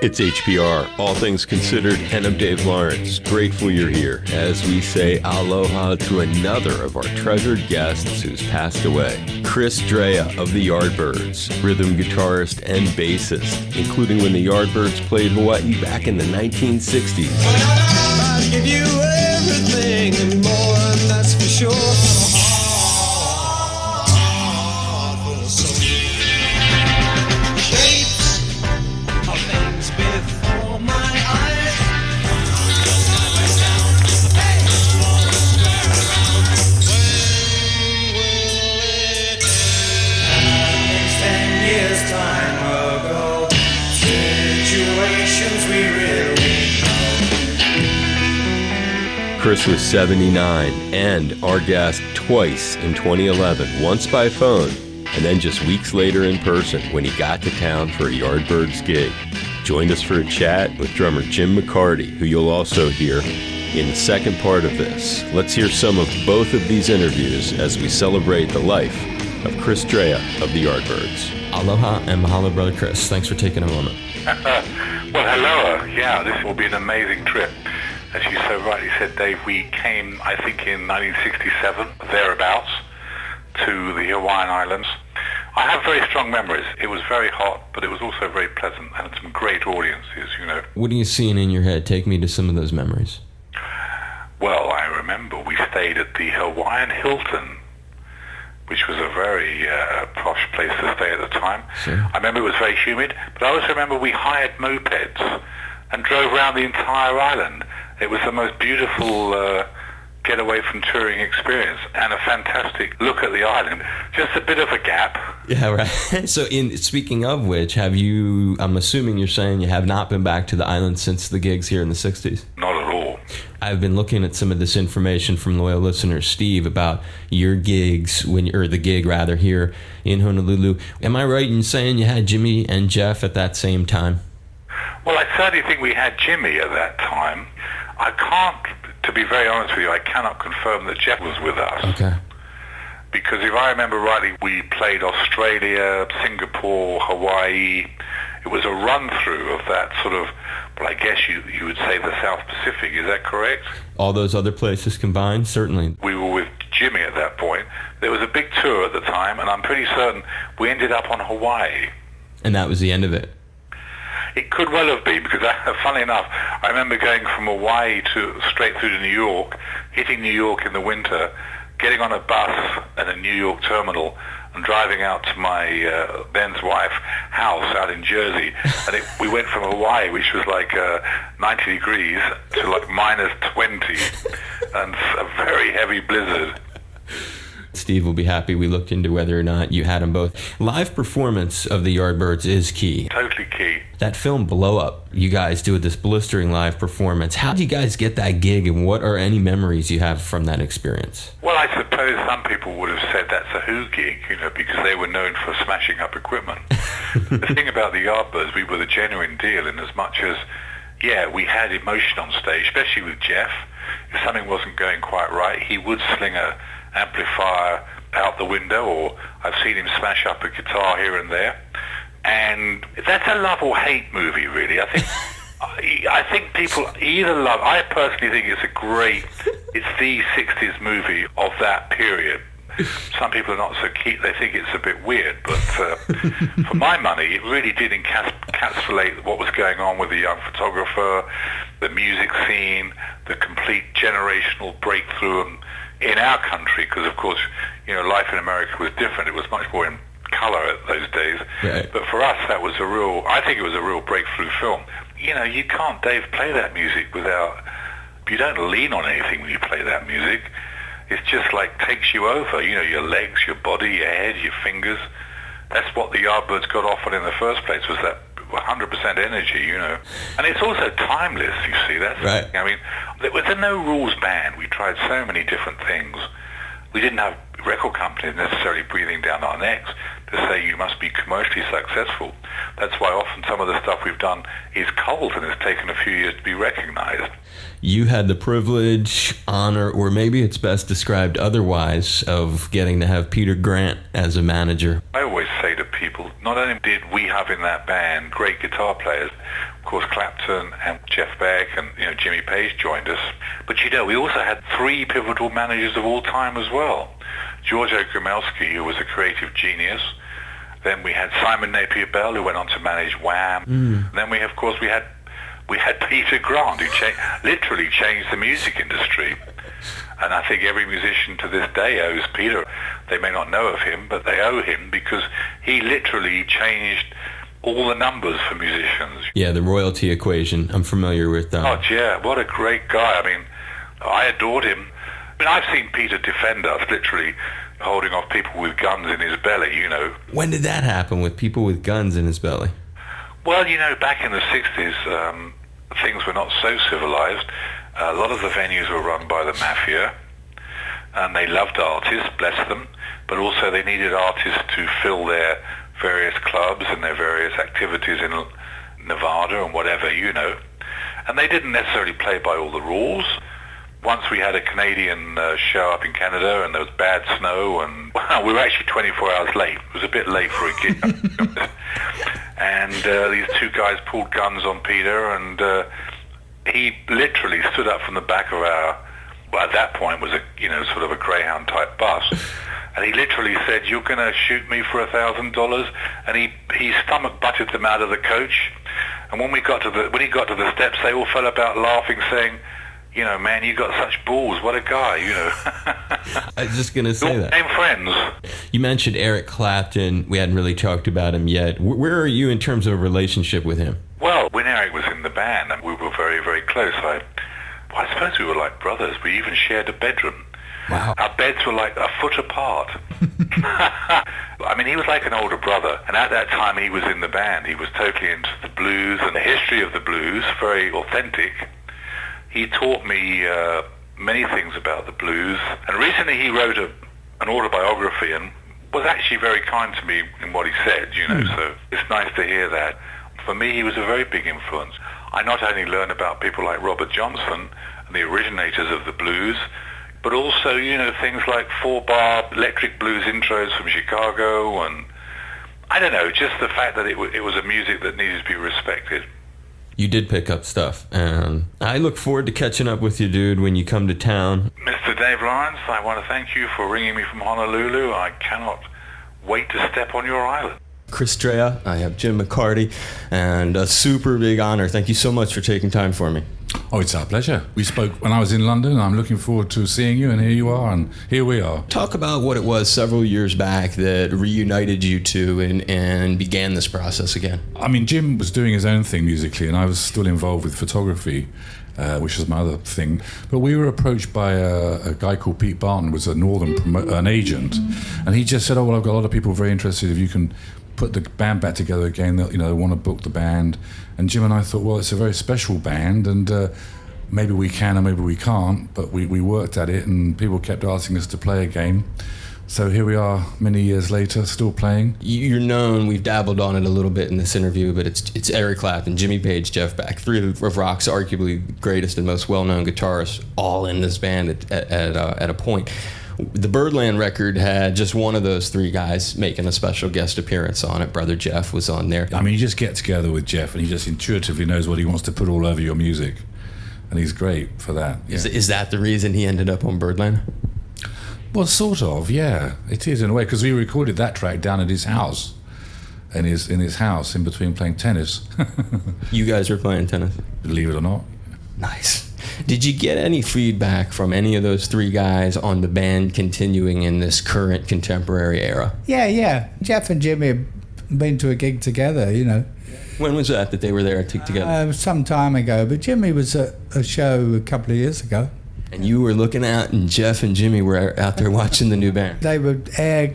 It's HPR, All Things Considered, and I'm Dave Lawrence. Grateful you're here as we say aloha to another of our treasured guests who's passed away. Chris Dreja of the Yardbirds, rhythm guitarist and bassist, including when the Yardbirds played Hawaii back in the 1960s. I'll give you everything and more, and that's for sure. Chris was 79 and our guest twice in 2011, once by phone and then just weeks later in person when he got to town for a Yardbirds gig. Joined us for a chat with drummer Jim McCarty, who you'll also hear in the second part of this. Let's hear some of both of these interviews as we celebrate the life of Chris Dreja of the Yardbirds. Aloha and mahalo, Brother Chris. Thanks for taking a moment. Well, hello. Yeah, this will be an amazing trip. As you so rightly said, Dave, we came, I think, in 1967, thereabouts, to the Hawaiian Islands. I have very strong memories. It was very hot, but it was also very pleasant, and some great audiences, you know. What are you seeing in your head? Take me to some of those memories. Well, I remember we stayed at the Hawaiian Hilton, which was a very posh place to stay at the time. Sure. I remember it was very humid, but I also remember we hired mopeds and drove around the entire island. It was the most beautiful getaway from touring experience and a fantastic look at the island. Just a bit of a gap. Yeah, right. So speaking of which, I'm assuming you're saying you have not been back to the island since the gigs here in the 60s? Not at all. I've been looking at some of this information from loyal listener Steve about your gigs, the gig rather, here in Honolulu. Am I right in saying you had Jimmy and Jeff at that same time? Well, I certainly think we had Jimmy at that time. I can't, to be very honest with you, I cannot confirm that Jeff was with us. Okay. Because if I remember rightly, we played Australia, Singapore, Hawaii. It was a run-through of that sort of, well, I guess you would say the South Pacific. Is that correct? All those other places combined? Certainly. We were with Jimmy at that point. There was a big tour at the time, and I'm pretty certain we ended up on Hawaii. And that was the end of it? It could well have been, because funny enough, I remember going from Hawaii straight through to New York, hitting New York in the winter, getting on a bus at a New York terminal and driving out to my then's wife house out in Jersey. And we went from Hawaii, which was like 90 degrees, to like minus 20 and a very heavy blizzard. Steve will be happy we looked into whether or not you had them both. Live performance of the Yardbirds is key. Totally key. That film Blow Up, you guys do this blistering live performance. How did you guys get that gig, and what are any memories you have from that experience? Well, I suppose some people would have said that's a Who gig, because they were known for smashing up equipment. The thing about the Yardbirds, we were the genuine deal in as much as, yeah, we had emotion on stage, especially with Jeff. If something wasn't going quite right, he would sling a amplifier out the window, or I've seen him smash up a guitar here and there. And that's a love or hate movie, really. I think people either love. I personally think it's the 60s movie of that period. Some people are not so keen. They think it's a bit weird, but for my money, it really did encapsulate what was going on with the young photographer, the music scene, the complete generational breakthrough in our country, because of course, life in America was different. It was much more in color at those days. Right. But for us, I think it was a real breakthrough film. You can't, Dave, play that music you don't lean on anything when you play that music. It's just like takes you over, your legs, your body, your head, your fingers. That's what the Yardbirds got off on in the first place, was that 100% energy, And it's also timeless, you see. That's right. I mean, with the No Rules band, we tried so many different things. We didn't have record companies necessarily breathing down our necks to say you must be commercially successful. That's why often some of the stuff we've done is cult and has taken a few years to be recognized. You had the privilege, honor, or maybe it's best described otherwise, of getting to have Peter Grant as a manager. I always say to people. Not only did we have in that band great guitar players, of course Clapton and Jeff Beck and Jimmy Page joined us, but we also had three pivotal managers of all time as well. Giorgio Gromelsky, who was a creative genius. Then we had Simon Napier Bell, who went on to manage Wham. Then we had Peter Grant, who literally changed the music industry. And I think every musician to this day owes Peter. They may not know of him, but they owe him because he literally changed all the numbers for musicians. Yeah, the royalty equation. I'm familiar with that. Oh, yeah, what a great guy. I mean, I adored him. I mean, I've seen Peter defend us, literally holding off people with guns in his belly, When did that happen, with people with guns in his belly? Well, back in the 60s, things were not so civilized. A lot of the venues were run by the mafia, and they loved artists, bless them, but also they needed artists to fill their various clubs and their various activities in Nevada and whatever, And they didn't necessarily play by all the rules. Once we had a Canadian show up in Canada, and there was bad snow, and we were actually 24 hours late. It was a bit late for a gig. And these two guys pulled guns on Peter, and he literally stood up from the back of at that point was a sort of a Greyhound type bus, and he literally said, "You're going to shoot me for $1,000?" And he stomach butted them out of the coach. And when he got to the steps, they all fell about laughing, saying, "Man, you got such balls. What a guy, I was just going to say that. Same friends. You mentioned Eric Clapton. We hadn't really talked about him yet. Where are you in terms of a relationship with him? Well, when Eric was in the band, we were very, very close. I suppose we were like brothers. We even shared a bedroom. Wow. Our beds were like a foot apart. I mean, he was like an older brother. And at that time, he was in the band. He was totally into the blues and the history of the blues, very authentic. He taught me many things about the blues. And recently he wrote an autobiography and was actually very kind to me in what he said, so it's nice to hear that. For me, he was a very big influence. I not only learned about people like Robert Johnson and the originators of the blues, but also, things like 4-bar electric blues intros from Chicago, and I don't know, just the fact that it was a music that needed to be respected. You did pick up stuff, and I look forward to catching up with you, dude, when you come to town. Mr. Dave Lawrence, I want to thank you for ringing me from Honolulu. I cannot wait to step on your island. Chris Dreja, I have Jim McCarty, and a super big honor. Thank you so much for taking time for me. Oh, it's our pleasure. We spoke when I was in London, and I'm looking forward to seeing you, and here you are, and here we are. Talk about what it was several years back that reunited you two and began this process again. I mean, Jim was doing his own thing musically, and I was still involved with photography, which was my other thing. But we were approached by a guy called Pete Barton, who was an agent, and he just said, "Oh, well, I've got a lot of people very interested if you can put the band back together again. They want to book the band." And Jim and I thought, well, it's a very special band, and maybe we can and maybe we can't, but we worked at it, and people kept asking us to play again. So here we are many years later, still playing. You're known, we've dabbled on it a little bit in this interview, but it's Eric Clapton, Jimmy Page, Jeff Beck, three of rock's arguably greatest and most well-known guitarists, all in this band at a point. The Birdland record had just one of those three guys making a special guest appearance on it. Brother Jeff was on there. I mean, you just get together with Jeff, and he just intuitively knows what he wants to put all over your music, and he's great for that. Yeah. Is that the reason he ended up on Birdland? Well, sort of, yeah. It is in a way, because we recorded that track down at his house, in his house, in between playing tennis. You guys were playing tennis? Believe it or not. Nice. Did you get any feedback from any of those three guys on the band continuing in this current contemporary era? Yeah. Jeff and Jimmy have been to a gig together, When was that they were there together? Some time ago, but Jimmy was at a show a couple of years ago. And you were looking out, and Jeff and Jimmy were out there watching the new band. They were air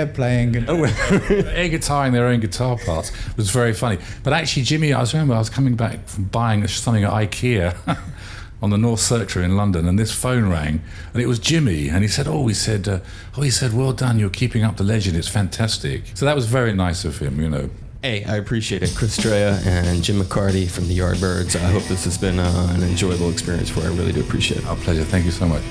playing. Air guitaring their own guitar parts. It was very funny. But actually, Jimmy, I was coming back from buying something at IKEA on the North Circular in London, and this phone rang, and it was Jimmy, and he said, well done, you're keeping up the legend, it's fantastic. So that was very nice of him, Hey, I appreciate it. Chris Dreja and Jim McCarty from the Yardbirds. I hope this has been an enjoyable experience for you. I really do appreciate it. Our pleasure. Thank you so much.